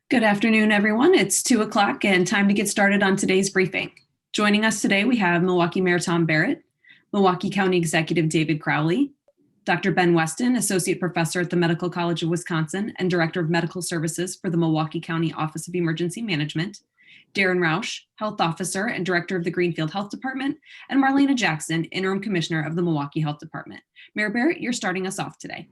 Good afternoon, everyone. It's 2 o'clock and time to get started on today's briefing. Joining us today, we have Milwaukee Mayor Tom Barrett, Milwaukee County Executive David Crowley, Dr. Ben Weston, Associate Professor at the Medical College of Wisconsin and Director of Medical Services for the Milwaukee County Office of Emergency Management, Darren Rausch, Health Officer and Director of the Greenfield Health Department, and Marlena Jackson, Interim Commissioner of the Milwaukee Health Department. Mayor Barrett, you're starting us off today.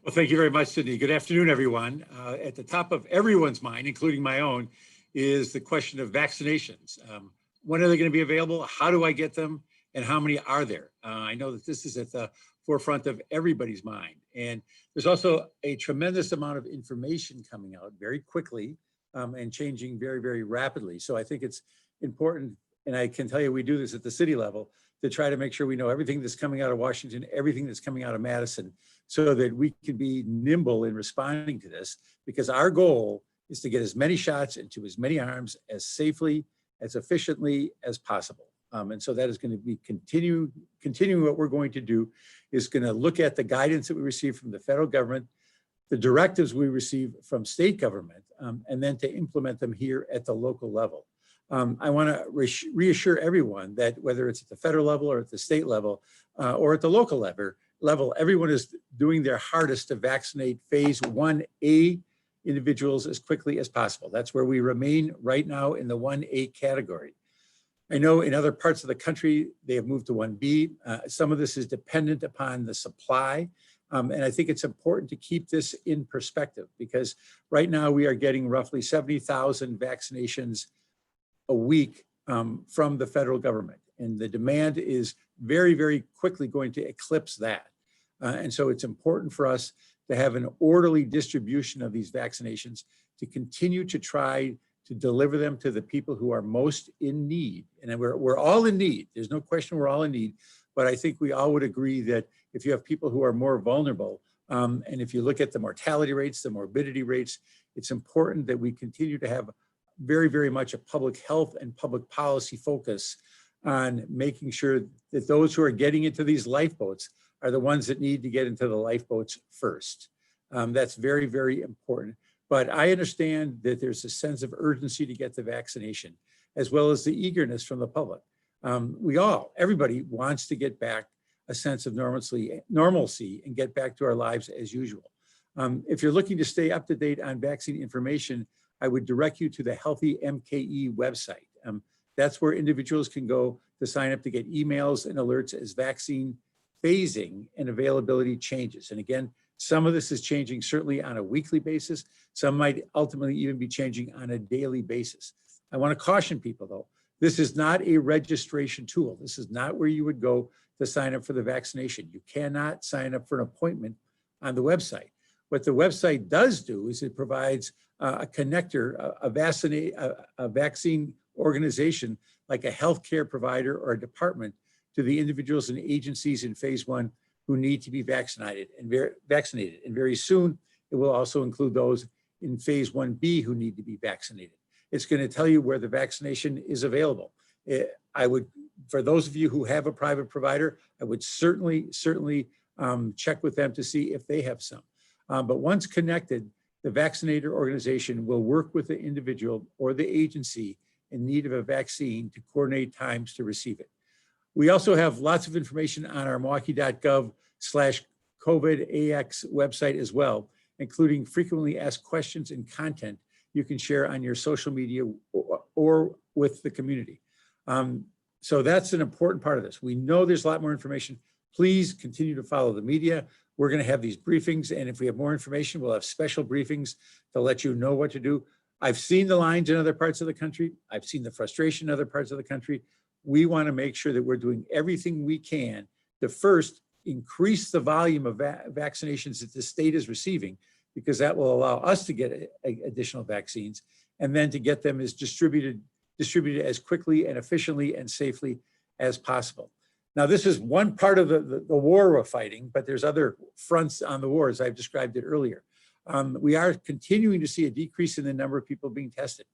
Well, thank you very much, Sydney. Good afternoon, everyone. At the top of everyone's mind, including my own, is the question of vaccinations. When are they going to be available? How do I get them? And how many are there? I know that this is at the forefront of everybody's mind. And there's also a tremendous amount of information coming out very quickly and changing very, very rapidly. So I think it's important, and I can tell you we do this at the city level, to try to make sure we know everything that's coming out of Washington, everything that's coming out of Madison, so that we can be nimble in responding to this, because our goal is to get as many shots into as many arms as safely, as efficiently as possible. And so that is going to be continuing what we're going to do is going to look at the guidance that we receive from the federal government, the directives we receive from state government, and then to implement them here at the local level. I want to reassure everyone that whether it's at the federal level or at the state level or at the local level, everyone is doing their hardest to vaccinate phase 1A individuals as quickly as possible. That's where we remain right now in the 1A category. I know in other parts of the country, they have moved to 1B. Some of this is dependent upon the supply. And I think it's important to keep this in perspective, because right now we are getting roughly 70,000 vaccinations a week from the federal government. And the demand is very, very quickly going to eclipse that. And so it's important for us to have an orderly distribution of these vaccinations, to continue to try to deliver them to the people who are most in need. And we're all in need. There's no question we're all in need. But I think we all would agree that if you have people who are more vulnerable, and if you look at the mortality rates, the morbidity rates, it's important that we continue to have very, very much a public health and public policy focus on making sure that those who are getting into these lifeboats are the ones that need to get into the lifeboats first. That's very, very important. But I understand that there's a sense of urgency to get the vaccination, as well as the eagerness from the public. Everybody wants to get back a sense of normalcy and get back to our lives as usual. If you're looking to stay up to date on vaccine information, I would direct you to the Healthy MKE website. That's where individuals can go to sign up to get emails and alerts as vaccine phasing and availability changes. And again, some of this is changing certainly on a weekly basis. Some might ultimately even be changing on a daily basis. I want to caution people though, this is not a registration tool. This is not where you would go to sign up for the vaccination. You cannot sign up for an appointment on the website. What the website does do is it provides a connector, a vaccine organization like a healthcare provider or a department to the individuals and agencies in phase 1 who need to be vaccinated. And very soon, it will also include those in phase 1B who need to be vaccinated. It's going to tell you where the vaccination is available. For those of you who have a private provider, I would certainly check with them to see if they have some. But once connected, the vaccinator organization will work with the individual or the agency in need of a vaccine to coordinate times to receive it. We also have lots of information on our Milwaukee.gov/COVID-AX website as well, including frequently asked questions and content you can share on your social media or with the community. So that's an important part of this. We know there's a lot more information. Please continue to follow the media. We're going to have these briefings, and if we have more information, we'll have special briefings to let you know what to do. I've seen the lines in other parts of the country. I've seen the frustration in other parts of the country. We want to make sure that we're doing everything we can to first increase the volume of vaccinations that the state is receiving, because that will allow us to get additional vaccines, and then to get them as distributed as quickly and efficiently and safely as possible. Now, this is one part of the war we're fighting, but there's other fronts on the war, as I've described it earlier. We are continuing to see a decrease in the number of people being tested.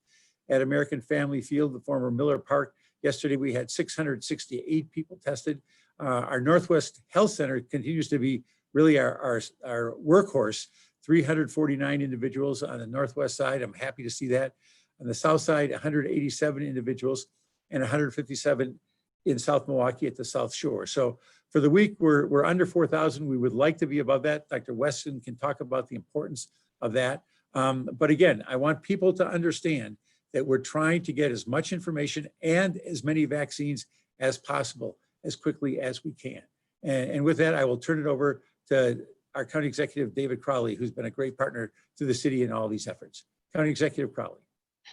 At American Family Field, the former Miller Park, yesterday we had 668 people tested. Our Northwest Health Center continues to be really our workhorse, 349 individuals on the northwest side. I'm happy to see that. On the south side, 187 individuals and 157 in South Milwaukee at the South Shore. So for the week, we're under 4,000. We would like to be above that. Dr. Weston can talk about the importance of that. But again, I want people to understand that we're trying to get as much information and as many vaccines as possible as quickly as we can. And with that, I will turn it over to our County Executive, David Crowley, who's been a great partner to the city in all these efforts. County Executive Crowley.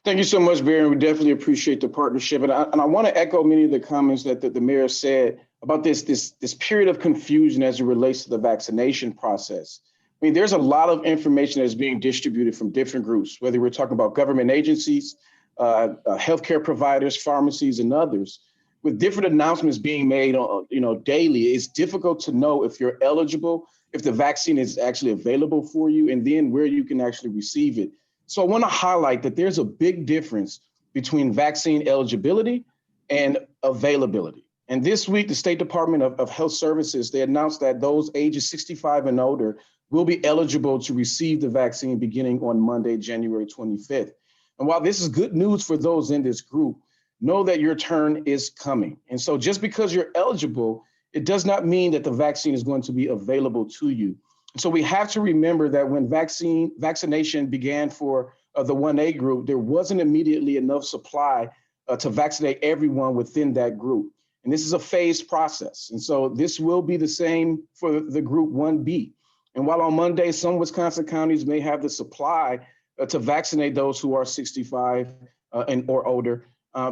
Thank you so much, Barry. We definitely appreciate the partnership. And I want to echo many of the comments that the mayor said about this period of confusion as it relates to the vaccination process. I mean, there's a lot of information that's being distributed from different groups, whether we're talking about government agencies, healthcare providers, pharmacies, and others, with different announcements being made, daily. It's difficult to know if you're eligible, if the vaccine is actually available for you, and then where you can actually receive it. So I want to highlight that there's a big difference between vaccine eligibility and availability. And this week, the State Department of Health Services, they announced that those ages 65 and older will be eligible to receive the vaccine beginning on Monday, January 25th. And while this is good news for those in this group, know that your turn is coming. And so just because you're eligible, it does not mean that the vaccine is going to be available to you. So we have to remember that when vaccination began for the 1A group, there wasn't immediately enough supply to vaccinate everyone within that group. And this is a phased process. And so this will be the same for the group 1B. And while on Monday, some Wisconsin counties may have the supply to vaccinate those who are 65 and or older,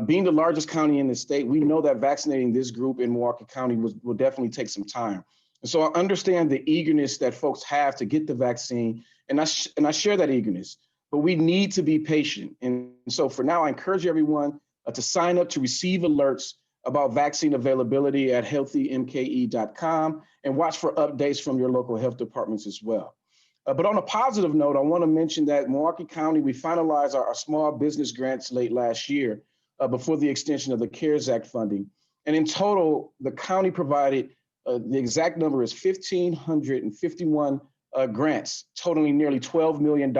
being the largest county in the state, we know that vaccinating this group in Milwaukee County will definitely take some time. And so I understand the eagerness that folks have to get the vaccine, and I share that eagerness, but we need to be patient. And so for now, I encourage everyone to sign up to receive alerts about vaccine availability at healthymke.com and watch for updates from your local health departments as well. But on a positive note, I want to mention that Milwaukee County, we finalized our small business grants late last year before the extension of the CARES Act funding. And in total, the county provided, the exact number is 1,551 grants, totaling nearly $12 million.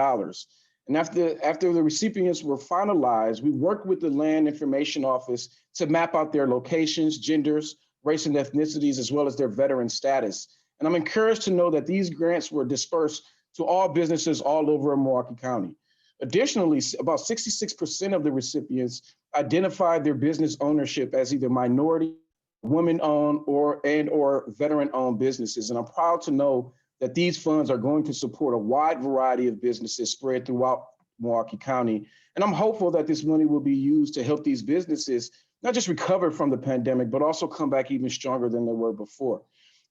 And after the recipients were finalized, we worked with the Land Information Office to map out their locations, genders, race and ethnicities, as well as their veteran status. And I'm encouraged to know that these grants were dispersed to all businesses all over Milwaukee County. Additionally, about 66% of the recipients identified their business ownership as either minority, women-owned, or veteran-owned businesses. And I'm proud to know that these funds are going to support a wide variety of businesses spread throughout Milwaukee County. And I'm hopeful that this money will be used to help these businesses not just recover from the pandemic, but also come back even stronger than they were before.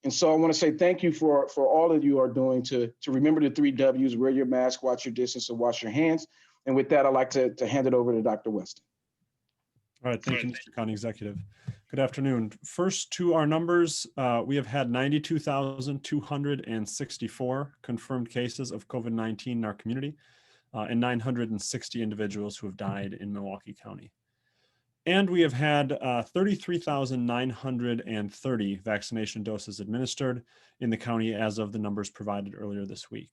And so I want to say thank you for all that you are doing to remember the 3 W's: wear your mask, watch your distance, and wash your hands. And with that, I'd like to hand it over to Dr. Weston. All right, thank you, Mr. County Executive. Good afternoon. First, to our numbers, we have had 92,264 confirmed cases of COVID-19 in our community and 960 individuals who have died in Milwaukee County. And we have had 33,930 vaccination doses administered in the county as of the numbers provided earlier this week.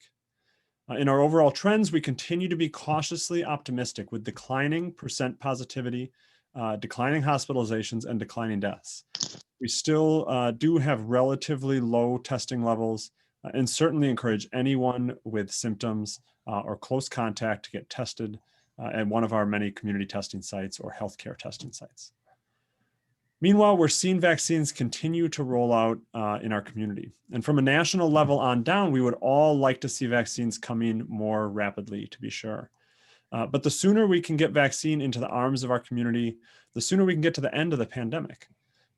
In our overall trends, we continue to be cautiously optimistic with declining percent positivity, declining hospitalizations, and declining deaths. We still do have relatively low testing levels and certainly encourage anyone with symptoms or close contact to get tested at one of our many community testing sites or healthcare testing sites. Meanwhile, we're seeing vaccines continue to roll out in our community. And from a national level on down, we would all like to see vaccines coming more rapidly, to be sure. But the sooner we can get vaccine into the arms of our community, the sooner we can get to the end of the pandemic.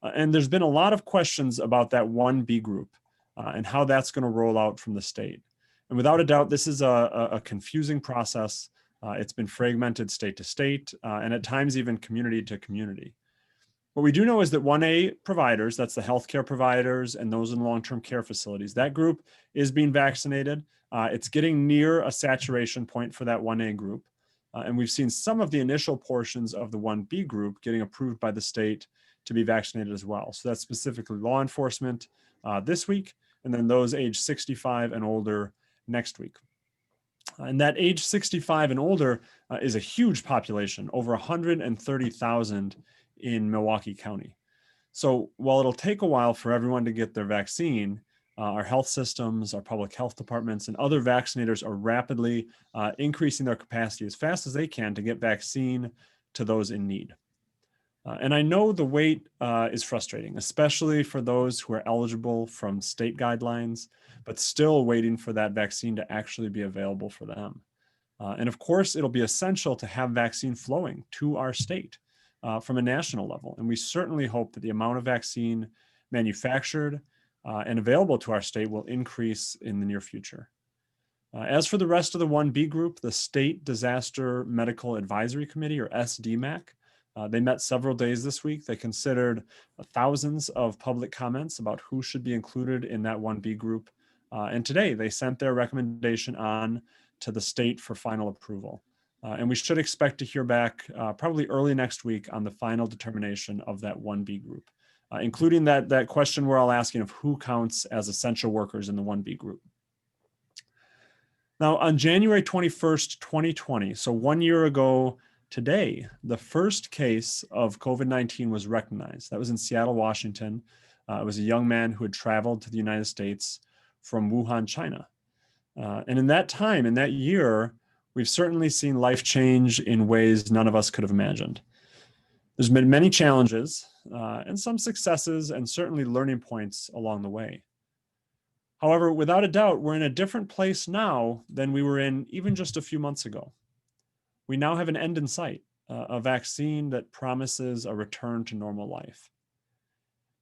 And there's been a lot of questions about that 1B group and how that's going to roll out from the state. And without a doubt, this is a confusing process. It's been fragmented state to state, and at times even community to community. What we do know is that 1A providers, that's the healthcare providers and those in long-term care facilities, that group is being vaccinated. It's getting near a saturation point for that 1A group. And we've seen some of the initial portions of the 1B group getting approved by the state to be vaccinated as well. So that's specifically law enforcement this week, and then those age 65 and older next week. And that age 65 and older is a huge population, over 130,000 in Milwaukee County. So while it'll take a while for everyone to get their vaccine, our health systems, our public health departments, and other vaccinators are rapidly increasing their capacity as fast as they can to get vaccine to those in need. And I know the wait is frustrating, especially for those who are eligible from state guidelines, but still waiting for that vaccine to actually be available for them. And of course, it'll be essential to have vaccine flowing to our state from a national level. And we certainly hope that the amount of vaccine manufactured and available to our state will increase in the near future. As for the rest of the 1B group, the State Disaster Medical Advisory Committee, or SDMAC, they met several days this week. They considered thousands of public comments about who should be included in that 1B group. And today they sent their recommendation on to the state for final approval. And we should expect to hear back probably early next week on the final determination of that 1B group, including that question we're all asking of who counts as essential workers in the 1B group. Now, on January 21st, 2020, so 1 year ago today, the first case of COVID-19 was recognized. That was in Seattle, Washington. It was a young man who had traveled to the United States from Wuhan, China. And in that time, in that year, we've certainly seen life change in ways none of us could have imagined. There's been many challenges and some successes and certainly learning points along the way. However, without a doubt, we're in a different place now than we were in even just a few months ago. We now have an end in sight, a vaccine that promises a return to normal life.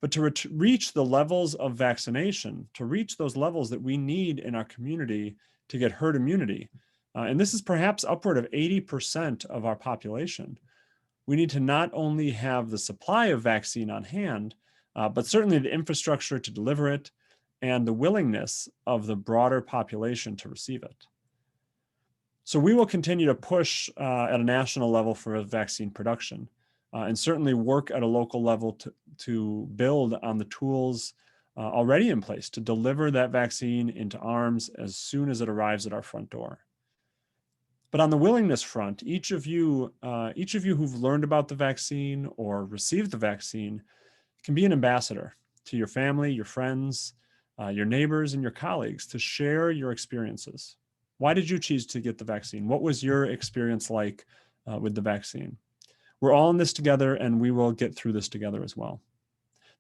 But to reach the levels of vaccination, to reach those levels that we need in our community to get herd immunity, and this is perhaps upward of 80% of our population, we need to not only have the supply of vaccine on hand, but certainly the infrastructure to deliver it and the willingness of the broader population to receive it. So we will continue to push at a national level for vaccine production and certainly work at a local level to build on the tools already in place to deliver that vaccine into arms as soon as it arrives at our front door. But on the willingness front, each of you who've learned about the vaccine or received the vaccine can be an ambassador to your family, your friends, your neighbors, and your colleagues to share your experiences. Why did you choose to get the vaccine? What was your experience like with the vaccine? We're all in this together, and we will get through this together as well.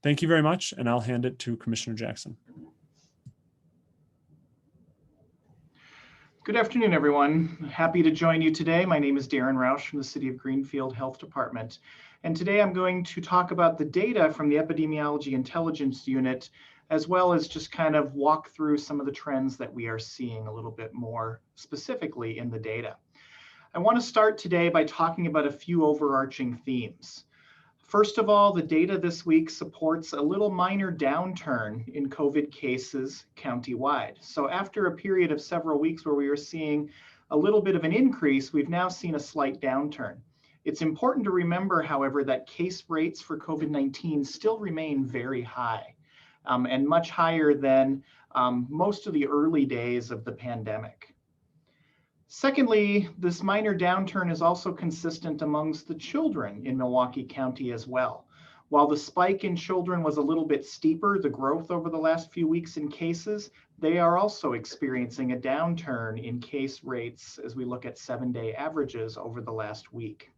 Thank you very much, and I'll hand it to Commissioner Jackson. Good afternoon, everyone. Happy to join you today. My name is Darren Roush from the City of Greenfield Health Department. And today I'm going to talk about the data from the Epidemiology Intelligence Unit, as well as just kind of walk through some of the trends that we are seeing a little bit more specifically in the data. I want to start today by talking about a few overarching themes. First of all, the data this week supports a little minor downturn in COVID cases countywide. So after a period of several weeks where we were seeing a little bit of an increase, we've now seen a slight downturn. It's important to remember, however, that case rates for COVID-19 still remain very high. And much higher than most of the early days of the pandemic. Secondly, this minor downturn is also consistent amongst the children in Milwaukee County as well. While the spike in children was a little bit steeper, the growth over the last few weeks in cases, they are also experiencing a downturn in case rates as we look at 7-day averages over the last week.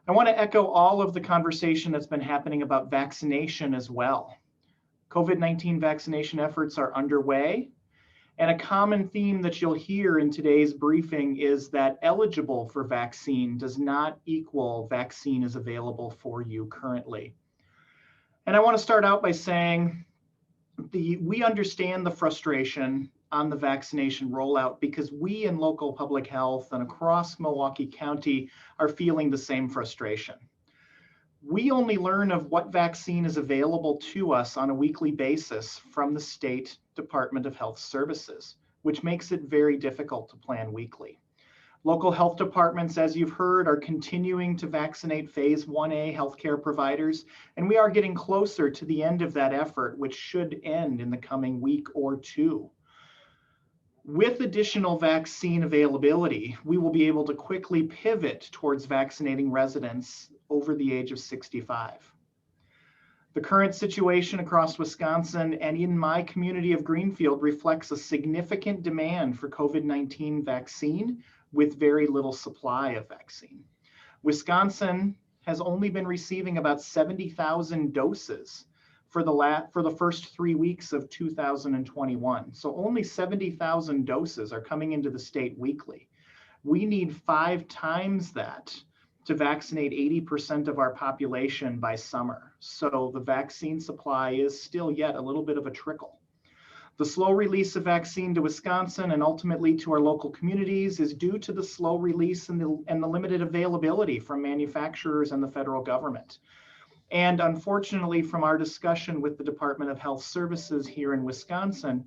I want to echo all of the conversation that's been happening about vaccination as well. COVID-19 vaccination efforts are underway, and a common theme that you'll hear in today's briefing is that eligible for vaccine does not equal vaccine is available for you currently. And I want to start out by saying we understand the frustration on the vaccination rollout because we in local public health and across Milwaukee County are feeling the same frustration. We only learn of what vaccine is available to us on a weekly basis from the State Department of Health Services, which makes it very difficult to plan weekly. Local health departments, as you've heard, are continuing to vaccinate Phase 1A healthcare providers, and we are getting closer to the end of that effort, which should end in the coming week or two. With additional vaccine availability, we will be able to quickly pivot towards vaccinating residents over the age of 65. The current situation across Wisconsin and in my community of Greenfield reflects a significant demand for COVID-19 vaccine with very little supply of vaccine. Wisconsin has only been receiving about 70,000 doses for the first 3 weeks of 2021. So only 70,000 doses are coming into the state weekly. We need 5 times that to vaccinate 80% of our population by summer. So the vaccine supply is still yet a little bit of a trickle. The slow release of vaccine to Wisconsin and ultimately to our local communities is due to the slow release and the limited availability from manufacturers and the federal government. And unfortunately, from our discussion with the Department of Health Services here in Wisconsin,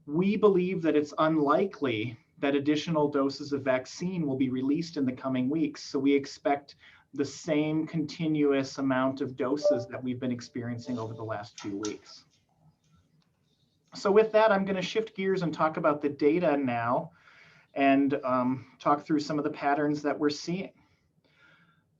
we believe that it's unlikely that additional doses of vaccine will be released in the coming weeks. So we expect the same continuous amount of doses that we've been experiencing over the last few weeks. So with that, I'm going to shift gears and talk about the data now and talk through some of the patterns that we're seeing.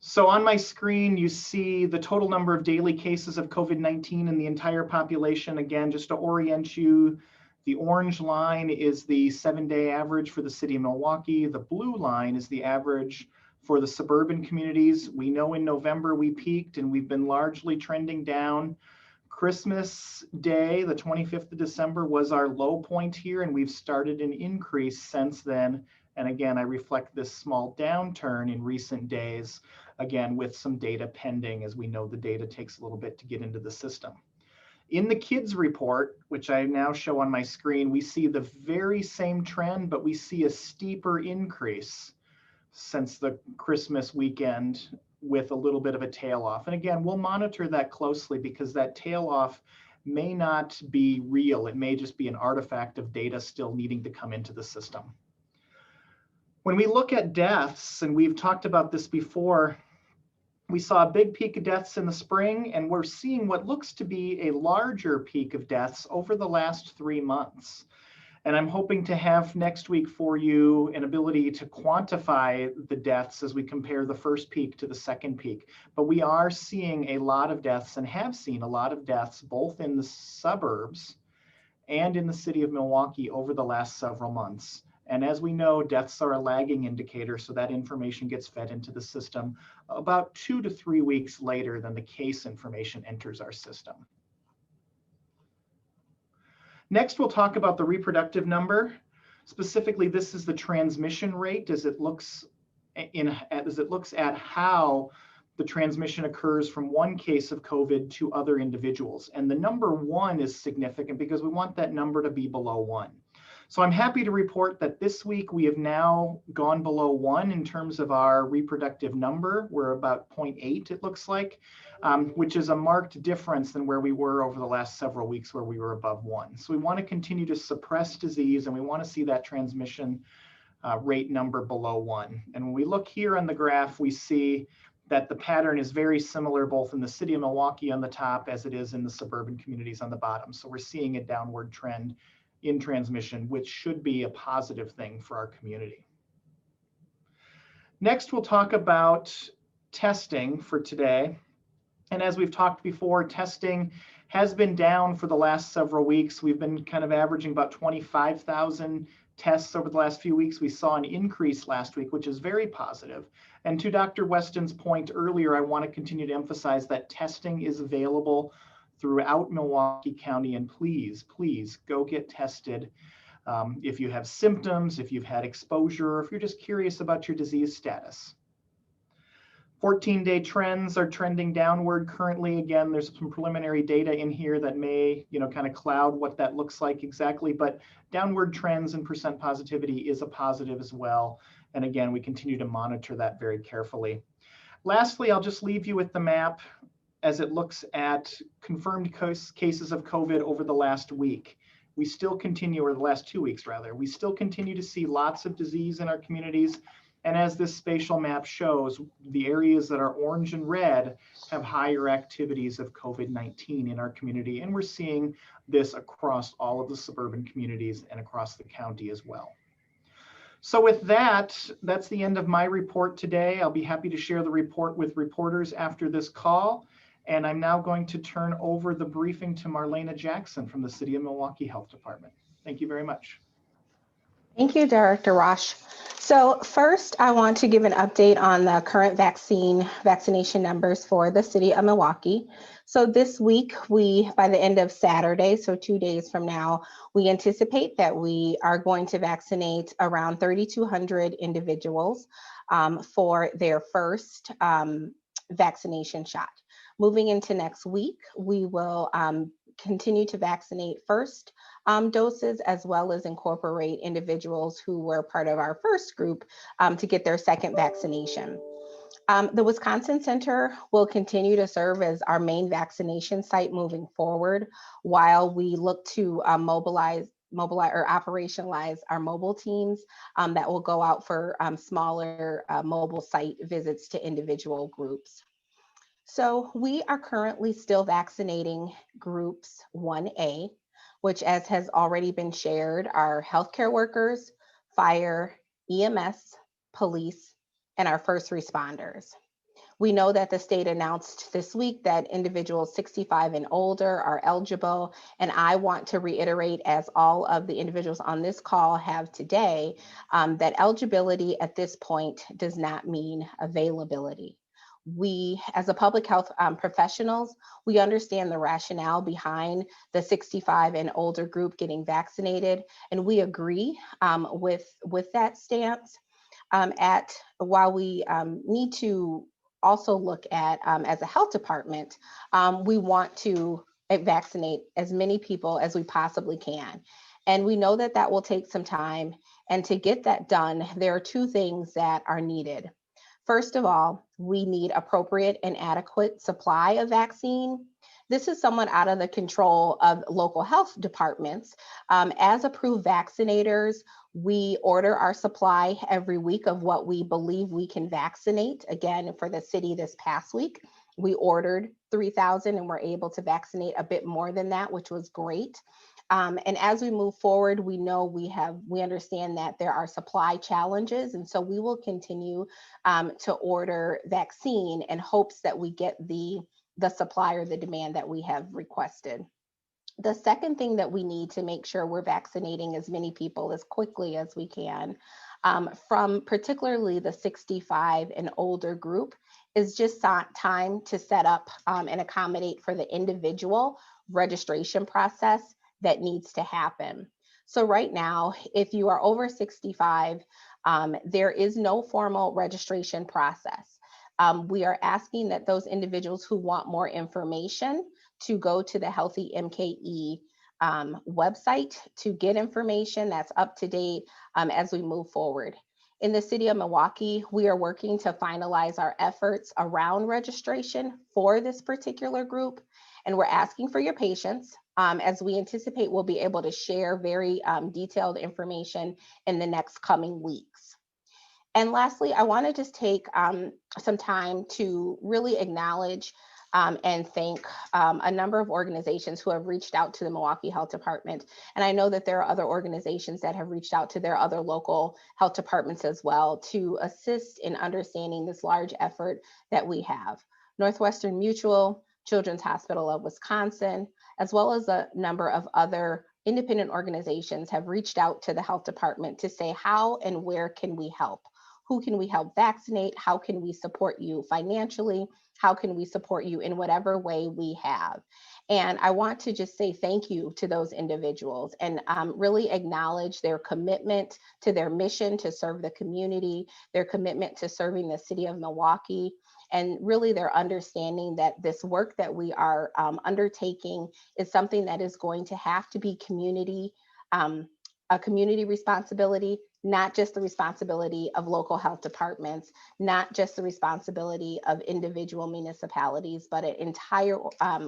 So on my screen, you see the total number of daily cases of COVID-19 in the entire population. Again, just to orient you, the orange line is the 7-day average for the city of Milwaukee. The blue line is the average for the suburban communities. We know in November we peaked and we've been largely trending down. Christmas Day, the 25th of December, was our low point here, and we've started an increase since then. And again, I reflect this small downturn in recent days, again, with some data pending, as we know the data takes a little bit to get into the system. In the kids report, which I now show on my screen, we see the very same trend, but we see a steeper increase since the Christmas weekend with a little bit of a tail off. And again, we'll monitor that closely because that tail off may not be real. It may just be an artifact of data still needing to come into the system. When we look at deaths, and we've talked about this before, we saw a big peak of deaths in the spring, and we're seeing what looks to be a larger peak of deaths over the last 3 months. And I'm hoping to have next week for you an ability to quantify the deaths as we compare the first peak to the second peak. But we are seeing a lot of deaths and have seen a lot of deaths both in the suburbs and in the city of Milwaukee over the last several months. And as we know, deaths are a lagging indicator, so that information gets fed into the system about 2 to 3 weeks later than the case information enters our system. Next, we'll talk about the reproductive number. Specifically, this is the transmission rate as it looks at how the transmission occurs from one case of COVID to other individuals. And the number 1 is significant because we want that number to be below 1. So I'm happy to report that this week we have now gone below 1 in terms of our reproductive number. We're about 0.8, it looks like, which is a marked difference than where we were over the last several weeks where we were above 1. So we want to continue to suppress disease, and we want to see that transmission rate number below 1. And when we look here on the graph, we see that the pattern is very similar both in the city of Milwaukee on the top as it is in the suburban communities on the bottom. So we're seeing a downward trend in transmission, which should be a positive thing for our community. Next, we'll talk about testing for today. And as we've talked before, testing has been down for the last several weeks. We've been kind of averaging about 25,000 tests over the last few weeks. We saw an increase last week, which is very positive. And to Dr. Weston's point earlier, I want to continue to emphasize that testing is available throughout Milwaukee County, and please go get tested if you have symptoms, if you've had exposure, or if you're just curious about your disease status. 14-day trends are trending downward currently. Again, there's some preliminary data in here that may, kind of cloud what that looks like exactly, but downward trends and percent positivity is a positive as well. And again, we continue to monitor that very carefully. Lastly, I'll just leave you with the map as it looks at confirmed cases of COVID over the last week. We still continue, or the last 2 weeks rather, we still continue to see lots of disease in our communities. And as this spatial map shows, the areas that are orange and red have higher activities of COVID-19 in our community. And we're seeing this across all of the suburban communities and across the county as well. So with that, that's the end of my report today. I'll be happy to share the report with reporters after this call. And I'm now going to turn over the briefing to Marlena Jackson from the City of Milwaukee Health Department. Thank you very much. Thank you, Director Roche. So first, I want to give an update on the current vaccination numbers for the City of Milwaukee. So this week, by the end of Saturday, so 2 days from now, we anticipate that we are going to vaccinate around 3,200 individuals for their first vaccination shot. Moving into next week, we will continue to vaccinate first doses, as well as incorporate individuals who were part of our first group to get their second vaccination. The Wisconsin Center will continue to serve as our main vaccination site moving forward, while we look to mobilize or operationalize our mobile teams that will go out for smaller mobile site visits to individual groups. So we are currently still vaccinating groups 1A, which, as has already been shared, are healthcare workers, fire, EMS, police, and our first responders. We know that the state announced this week that individuals 65 and older are eligible, and I want to reiterate, as all of the individuals on this call have today, that eligibility at this point does not mean availability. We, as a public health professionals, we understand the rationale behind the 65 and older group getting vaccinated, and we agree with that stance. While we need to also look at, as a health department, we want to vaccinate as many people as we possibly can. And we know that that will take some time. And to get that done, there are two things that are needed. First of all, we need appropriate and adequate supply of vaccine. This is somewhat out of the control of local health departments. As approved vaccinators, we order our supply every week of what we believe we can vaccinate. Again, for the city this past week, we ordered 3,000 and were able to vaccinate a bit more than that, which was great. And as we move forward, we know we understand that there are supply challenges, and so we will continue to order vaccine in hopes that we get the supply or the demand that we have requested. The second thing that we need to make sure we're vaccinating as many people as quickly as we can, from particularly the 65 and older group, is just time to set up and accommodate for the individual registration process that needs to happen. So right now, if you are over 65, there is no formal registration process. We are asking that those individuals who want more information to go to the Healthy MKE website to get information that's up to date as we move forward. In the City of Milwaukee, we are working to finalize our efforts around registration for this particular group, and we're asking for your patience as we anticipate we'll be able to share very detailed information in the next coming weeks. And lastly, I want to just take some time to really acknowledge and thank a number of organizations who have reached out to the Milwaukee Health Department. And I know that there are other organizations that have reached out to their other local health departments as well to assist in understanding this large effort that we have. Northwestern Mutual, Children's Hospital of Wisconsin, as well as a number of other independent organizations have reached out to the health department to say, how and where can we help? Who can we help vaccinate? How can we support you financially? How can we support you in whatever way we have? And I want to just say thank you to those individuals and really acknowledge their commitment to their mission to serve the community, their commitment to serving the City of Milwaukee, and really their understanding that this work that we are undertaking is something that is going to have to be a community responsibility, not just the responsibility of local health departments, not just the responsibility of individual municipalities, but an entire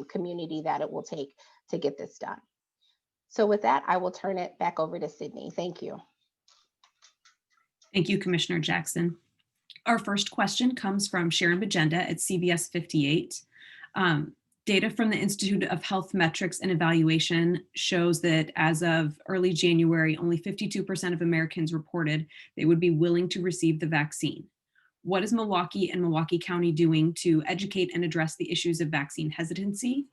community that it will take to get this done. So with that, I will turn it back over to Sydney. Thank you. Thank you, Commissioner Jackson. Our first question comes from Sharon Bajenda at CBS 58. Data from the Institute of Health Metrics and Evaluation shows that as of early January, only 52% of Americans reported they would be willing to receive the vaccine. What is Milwaukee and Milwaukee County doing to educate and address the issues of vaccine hesitancy?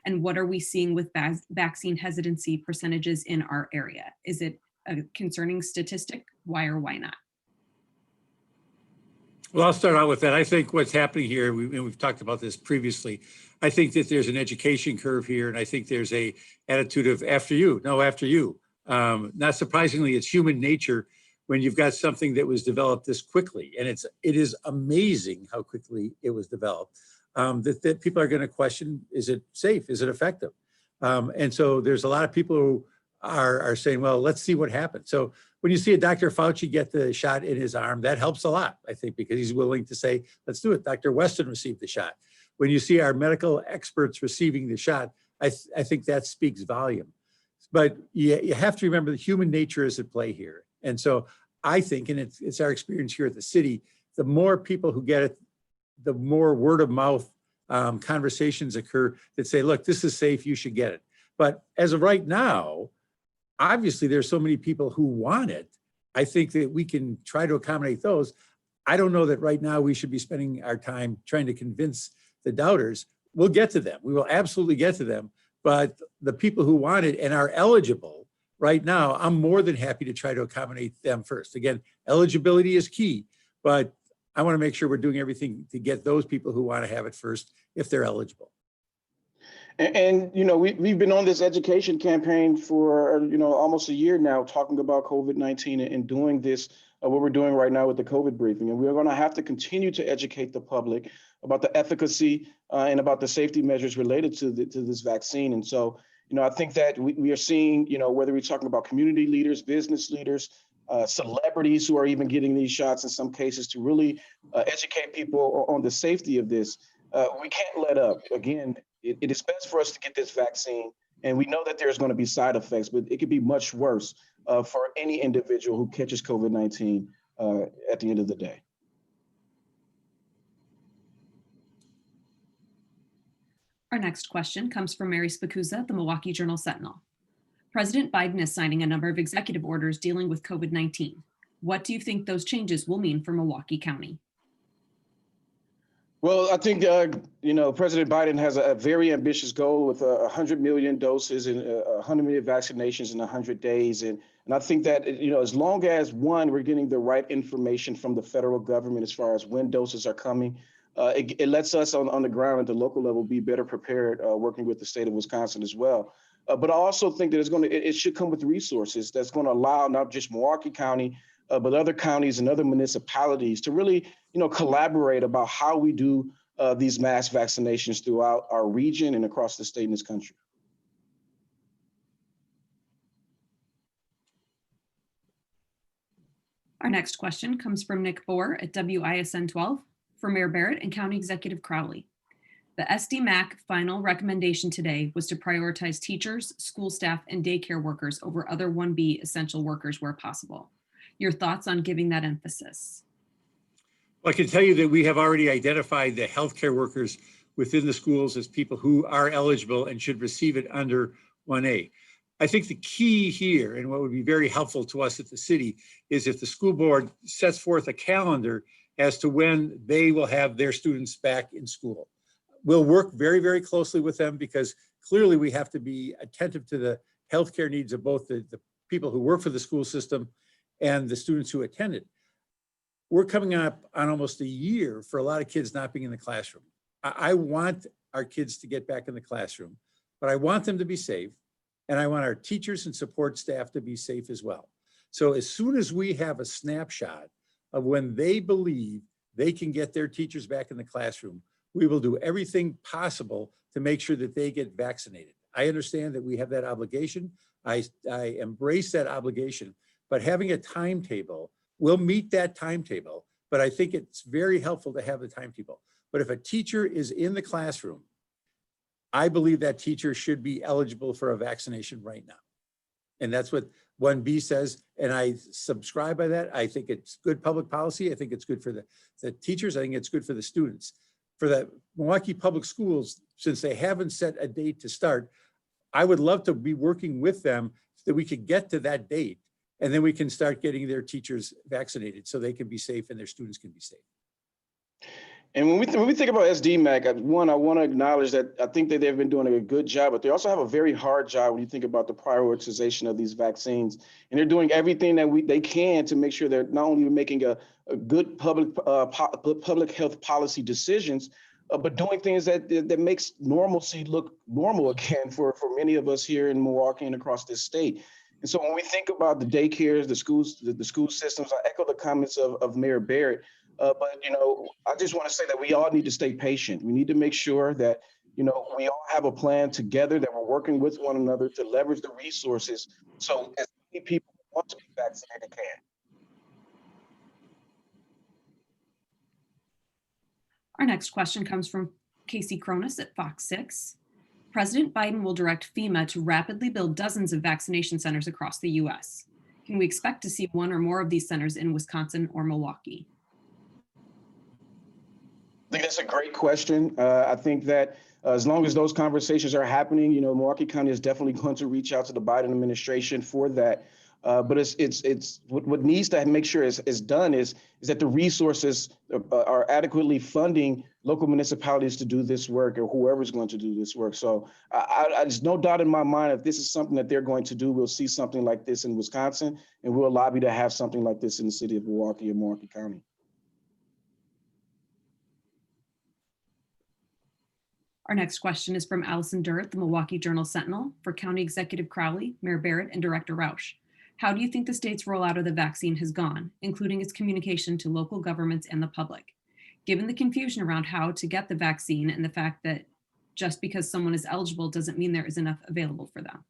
And what are we seeing with vaccine hesitancy percentages in our area? Is it a concerning statistic? Why or why not? Well, I'll start out with that. I think what's happening here, we've talked about this previously. I think that there's an education curve here, and I think there's a attitude of after you, no, after you. Not surprisingly, it's human nature when you've got something that was developed this quickly, and it is amazing how quickly it was developed. That people are going to question: is it safe? Is it effective? And so there's a lot of people who are saying, well, let's see what happens. So when you see a Dr. Fauci get the shot in his arm, that helps a lot, I think, because he's willing to say, let's do it. Dr. Weston received the shot. When you see our medical experts receiving the shot, I think that speaks volume. But you have to remember that human nature is at play here. And so I think, and it's our experience here at the city, the more people who get it, the more word of mouth conversations occur that say, look, this is safe, you should get it. But as of right now, obviously there's so many people who want it. I think that we can try to accommodate those. I don't know that right now we should be spending our time trying to convince the doubters. We'll get to them. We will absolutely get to them. But the people who want it and are eligible right now, I'm more than happy to try to accommodate them first. Again, eligibility is key, but I want to make sure we're doing everything to get those people who want to have it first if they're eligible. And you know, we've been on this education campaign for almost a year now, talking about COVID-19 and doing this, what we're doing right now with the COVID briefing. And we're going to have to continue to educate the public about the efficacy and about the safety measures related to this vaccine. And so, I think that we are seeing, whether we're talking about community leaders, business leaders, celebrities who are even getting these shots in some cases, to really educate people on the safety of this. We can't let up. Again, it is best for us to get this vaccine, and we know that there's going to be side effects, but it could be much worse for any individual who catches COVID-19 at the end of the day. Our next question comes from Mary Spacuzza, the Milwaukee Journal-Sentinel. President Biden is signing a number of executive orders dealing with COVID-19. What do you think those changes will mean for Milwaukee County? Well, I think, President Biden has a very ambitious goal with 100 million doses and 100 million vaccinations in 100 days. And I think that, as long as, one, we're getting the right information from the federal government as far as when doses are coming, it lets us on the ground at the local level be better prepared, working with the state of Wisconsin as well. But I also think that it should come with resources that's going to allow not just Milwaukee County, but other counties and other municipalities to really, collaborate about how we do these mass vaccinations throughout our region and across the state and this country. Our next question comes from Nick Bohr at WISN 12 for Mayor Barrett and County Executive Crowley. The SDMAC final recommendation today was to prioritize teachers, school staff, and daycare workers over other 1B essential workers where possible. Your thoughts on giving that emphasis? Well, I can tell you that we have already identified the healthcare workers within the schools as people who are eligible and should receive it under 1A. I think the key here, and what would be very helpful to us at the city, is if the school board sets forth a calendar as to when they will have their students back in school. We'll work very, very closely with them, because clearly we have to be attentive to the healthcare needs of both the people who work for the school system and the students who attend it. We're coming up on almost a year for a lot of kids not being in the classroom. I want our kids to get back in the classroom, but I want them to be safe, and I want our teachers and support staff to be safe as well. So as soon as we have a snapshot of when they believe they can get their teachers back in the classroom, we will do everything possible to make sure that they get vaccinated. I understand that we have that obligation. I embrace that obligation, but having a timetable, we'll meet that timetable, but I think it's very helpful to have the timetable. But if a teacher is in the classroom, I believe that teacher should be eligible for a vaccination right now. And that's what 1B says. And I subscribe by that. I think it's good public policy. I think it's good for the teachers. I think it's good for the students. For the Milwaukee Public Schools, since they haven't set a date to start, I would love to be working with them so that we could get to that date. And then we can start getting their teachers vaccinated so they can be safe and their students can be safe. And when we think about SDMAC, I want to acknowledge that I think that they've been doing a good job, but they also have a very hard job when you think about the prioritization of these vaccines. And they're doing everything that they can to make sure they're not only making a good public health policy decisions, but doing things that makes normalcy look normal again for many of us here in Milwaukee and across this state. And so when we think about the daycares, the schools, the school systems, I echo the comments of Mayor Barrett. But, I just want to say that we all need to stay patient. We need to make sure that, we all have a plan together, that we're working with one another to leverage the resources so as many people who want to be vaccinated can. Our next question comes from Casey Cronus at Fox 6. President Biden will direct FEMA to rapidly build dozens of vaccination centers across the U.S. Can we expect to see one or more of these centers in Wisconsin or Milwaukee? I think that's a great question. I think that as long as those conversations are happening, Milwaukee County is definitely going to reach out to the Biden administration for that. But it's what needs to make sure is done is that the resources are adequately funding local municipalities to do this work, or whoever's going to do this work. So there's no doubt in my mind, if this is something that they're going to do, we'll see something like this in Wisconsin, and we'll lobby to have something like this in the city of Milwaukee and Milwaukee County. Our next question is from Allison Durr at the Milwaukee Journal-Sentinel for County Executive Crowley, Mayor Barrett, and Director Rausch. How do you think the state's rollout of the vaccine has gone, including its communication to local governments and the public? Given the confusion around how to get the vaccine and the fact that just because someone is eligible doesn't mean there is enough available for them.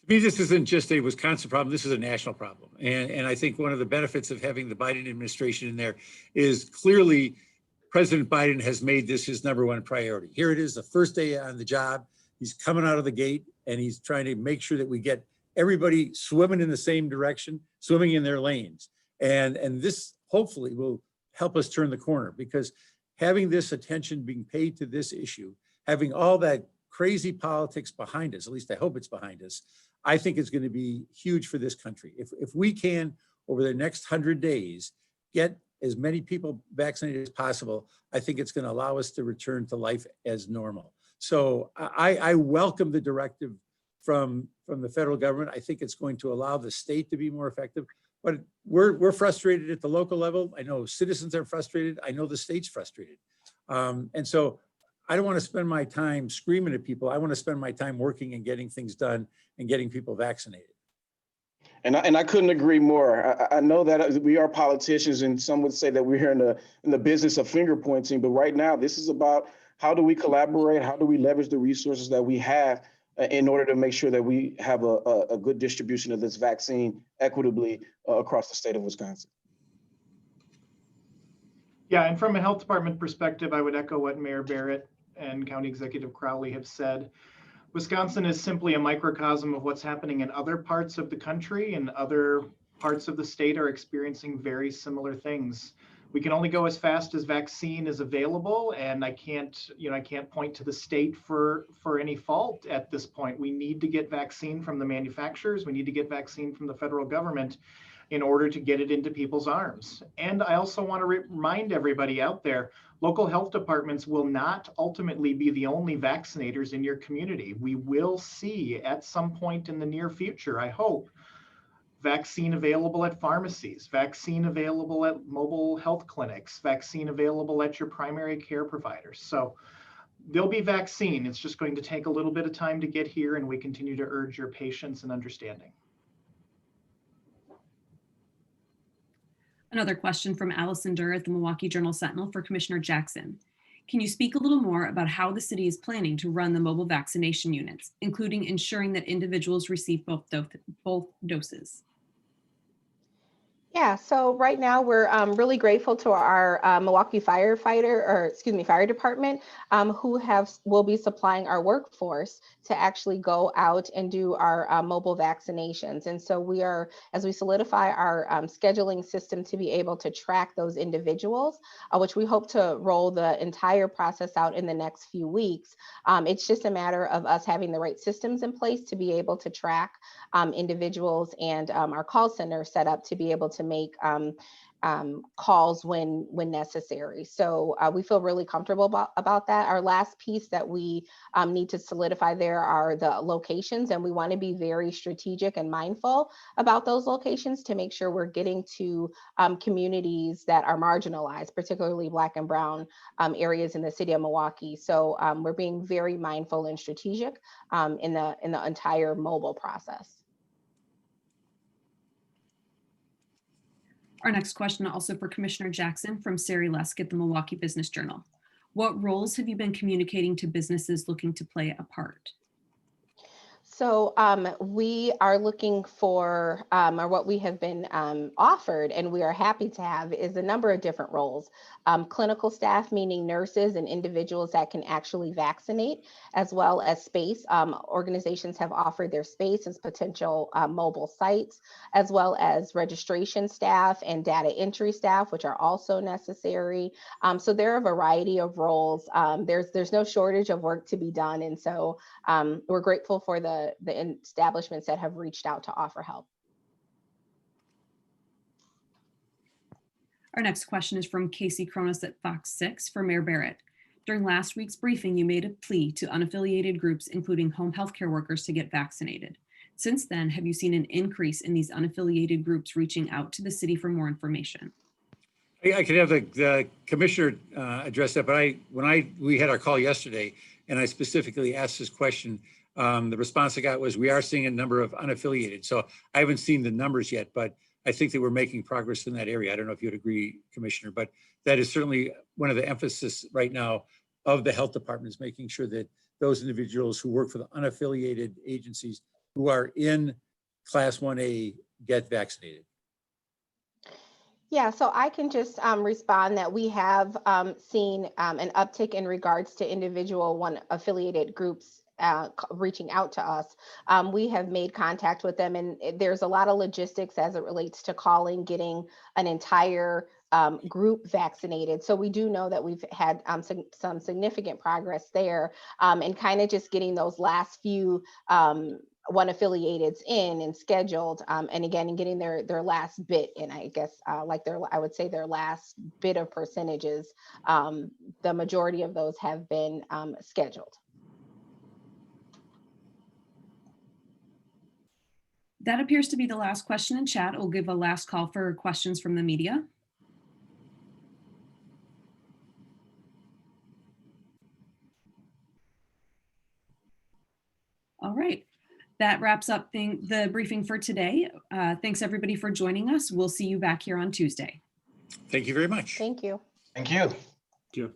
To me, this isn't just a Wisconsin problem, this is a national problem. And I think one of the benefits of having the Biden administration in there is clearly President Biden has made this his number one priority. Here it is, the first day on the job. He's coming out of the gate and he's trying to make sure that we get everybody swimming in the same direction, swimming in their lanes. And this hopefully will help us turn the corner, because having this attention being paid to this issue, having all that crazy politics behind us, at least I hope it's behind us, I think it's going to be huge for this country. If we can, over the next 100 days, get as many people vaccinated as possible, I think it's going to allow us to return to life as normal. So I welcome the directive from the federal government. I think it's going to allow the state to be more effective, but we're frustrated at the local level. I know citizens are frustrated. I know the state's frustrated. And so I don't want to spend my time screaming at people. I want to spend my time working and getting things done and getting people vaccinated. And I couldn't agree more. I know that we are politicians, and some would say that we're here in the business of finger pointing. But right now, this is about how do we collaborate? How do we leverage the resources that we have in order to make sure that we have a good distribution of this vaccine equitably across the state of Wisconsin? Yeah, and from a health department perspective, I would echo what Mayor Barrett and County Executive Crowley have said. Wisconsin is simply a microcosm of what's happening in other parts of the country, and other parts of the state are experiencing very similar things. We can only go as fast as vaccine is available, and I can't point to the state for any fault at this point. We need to get vaccine from the manufacturers. We need to get vaccine from the federal government in order to get it into people's arms. And I also want to remind everybody out there, local health departments will not ultimately be the only vaccinators in your community. We will see at some point in the near future, I hope, vaccine available at pharmacies, vaccine available at mobile health clinics, vaccine available at your primary care providers. So there'll be vaccine. It's just going to take a little bit of time to get here, and we continue to urge your patience and understanding. Another question from Allison Durr at the Milwaukee Journal-Sentinel for Commissioner Jackson. Can you speak a little more about how the city is planning to run the mobile vaccination units, including ensuring that individuals receive both doses? Yeah, so right now we're really grateful to our Milwaukee fire department, who will be supplying our workforce to actually go out and do our mobile vaccinations. And so we are, as we solidify our scheduling system to be able to track those individuals, which we hope to roll the entire process out in the next few weeks. It's just a matter of us having the right systems in place to be able to track individuals, and our call center set up to be able to make calls when necessary. So we feel really comfortable about that. Our last piece that we need to solidify there are the locations, and we want to be very strategic and mindful about those locations to make sure we're getting to communities that are marginalized, particularly Black and Brown areas in the city of Milwaukee. So we're being very mindful and strategic in the entire mobile process. Our next question also for Commissioner Jackson from Sari Lesk at the Milwaukee Business Journal. What roles have you been communicating to businesses looking to play a part? So we are looking for, or what we have been offered, and we are happy to have, is a number of different roles. Clinical staff, meaning nurses and individuals that can actually vaccinate, as well as space. Organizations have offered their space as potential mobile sites, as well as registration staff and data entry staff, which are also necessary. So there are a variety of roles. There's no shortage of work to be done, and so we're grateful for the establishments that have reached out to offer help. Our next question is from Casey Cronus at Fox 6 for Mayor Barrett. During last week's briefing, you made a plea to unaffiliated groups, including home healthcare workers, to get vaccinated. Since then, have you seen an increase in these unaffiliated groups reaching out to the city for more information? I could have the commissioner address that, but we had our call yesterday, and I specifically asked this question. The response I got was, we are seeing a number of unaffiliated. So I haven't seen the numbers yet, but I think that we're making progress in that area. I don't know if you'd agree, Commissioner, but that is certainly one of the emphasis right now of the health department, is making sure that those individuals who work for the unaffiliated agencies who are in Class 1A get vaccinated. Yeah, so I can just respond that we have seen an uptick in regards to individual affiliated groups reaching out to us. We have made contact with them, and there's a lot of logistics as it relates to calling, getting an entire group vaccinated. So we do know that we've had some significant progress there, and kind of just getting those last few unaffiliateds in and scheduled, and again, getting their last bit in, I guess, I would say their last bit of percentages. The majority of those have been scheduled. That appears to be the last question in chat. We'll give a last call for questions from the media. All right. That wraps up the briefing for today. Thanks everybody for joining us. We'll see you back here on Tuesday. Thank you very much. Thank you. Thank you. Thank you.